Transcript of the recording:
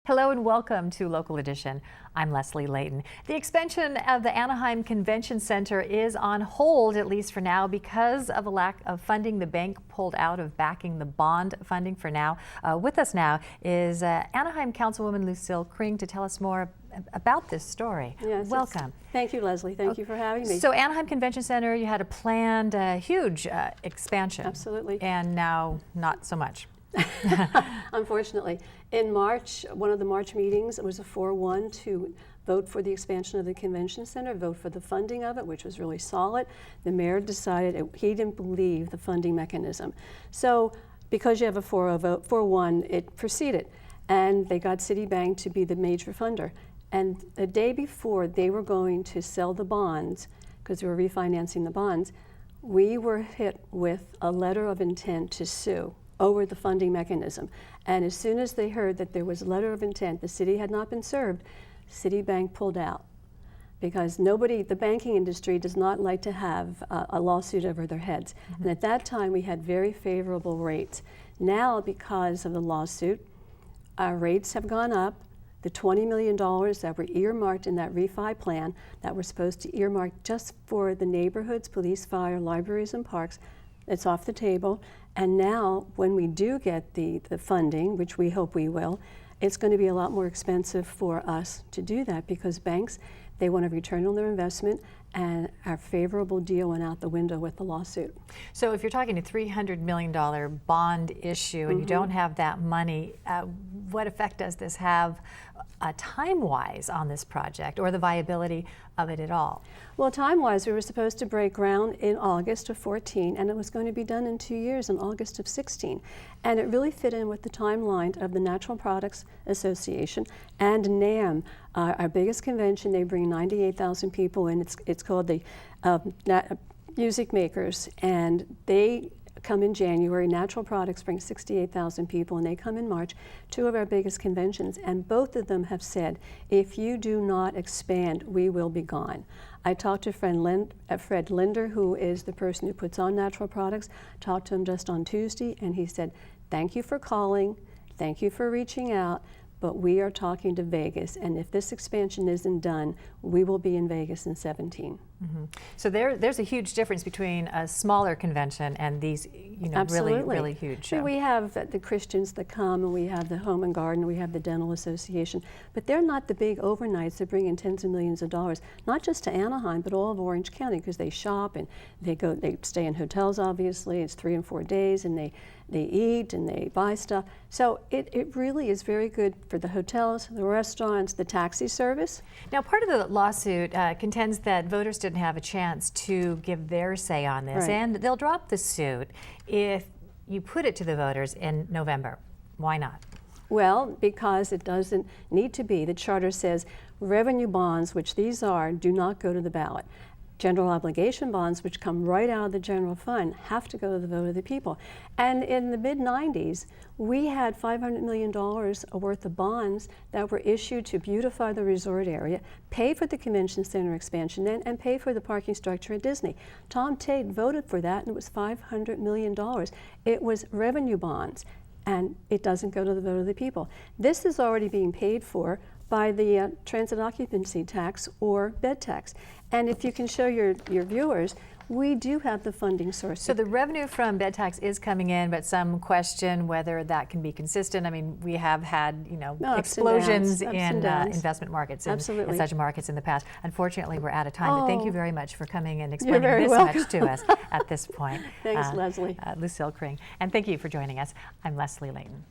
Hello and welcome to Local Edition. I'm Leslie Leyton. The expansion of the Anaheim Convention Center is on hold, at least for now, because of a lack of funding. The bank pulled out of backing the bond funding for now. With us now is Anaheim Councilwoman Lucille Kring to tell us more about this story. Yes, welcome. Thank you, Leslie. Thank you for having me. So Anaheim Convention Center, you had a planned huge expansion. Absolutely. And now not so much. Unfortunately. In March, one of the March meetings, it was a 4-1 to vote for the expansion of the convention center, vote for the funding of it, which was really solid. The mayor decided he didn't believe the funding mechanism. So because you have a 4-0 vote, 4-1, it proceeded. And they got Citibank to be the major funder. And the day before they were going to sell the bonds, because they were refinancing the bonds, we were hit with a letter of intent to sue over the funding mechanism. And as soon as they heard that there was a letter of intent, the city had not been served, Citibank pulled out. Because the banking industry does not like to have a lawsuit over their heads. Mm-hmm. And at that time we had very favorable rates. Now, because of the lawsuit, our rates have gone up. The $20 million that were earmarked in that refi plan that were supposed to earmark just for the neighborhoods, police, fire, libraries, and parks, it's off the table. And now, when we do get the funding, which we hope we will, it's going to be a lot more expensive for us to do that because banks, they want a return on their investment, and our favorable deal went out the window with the lawsuit. So if you're talking a $300 million bond issue and you don't have that money, what effect does this have time-wise on this project or the viability of it at all? Well, time-wise, we were supposed to break ground in August of 14, and it was going to be done in 2 years, in August of 16. And it really fit in with the timeline of the Natural Products Association and NAMM, our biggest convention. They bring 98,000 people in. It's called the Music Makers, and they come in January. Natural Products brings 68,000 people, and they come in March, two of our biggest conventions, and both of them have said, if you do not expand, we will be gone. I talked to Fred Linder, who is the person who puts on Natural Products, talked to him just on Tuesday, and he said, thank you for calling, thank you for reaching out, but we are talking to Vegas, and if this expansion isn't done, we will be in Vegas in 17. Mm-hmm. So there's a huge difference between a smaller convention and these, Absolutely. really huge. We have the Christians that come, and we have the Home and Garden, we have the Dental Association, but they're not the big overnights that bring in tens of millions of dollars, not just to Anaheim, but all of Orange County, because they shop and they stay in hotels, obviously. It's 3 and 4 days, and they eat and they buy stuff. So it really is very good for the hotels, the restaurants, the taxi service. Now, part of the lawsuit contends that voters didn't have a chance to give their say on this, right. And they'll drop the suit if you put it to the voters in November. Why not? Well, because it doesn't need to be. The charter says revenue bonds, which these are, do not go to the ballot. General obligation bonds, which come right out of the general fund, have to go to the vote of the people. And in the mid-90s, we had $500 million worth of bonds that were issued to beautify the resort area, pay for the convention center expansion, and pay for the parking structure at Disney. Tom Tate voted for that, and it was $500 million. It was revenue bonds, and it doesn't go to the vote of the people. This is already being paid for by the transit occupancy tax or bed tax. And if you can show your viewers, we do have the funding source. So the revenue from bed tax is coming in, but some question whether that can be consistent. I mean, we have had, explosions in investment markets and such markets in the past. Unfortunately, we're out of time, but thank you very much for coming and explaining this much to us at this point. Thanks, Leslie. Lucille Kring. And thank you for joining us. I'm Leslie Leyton.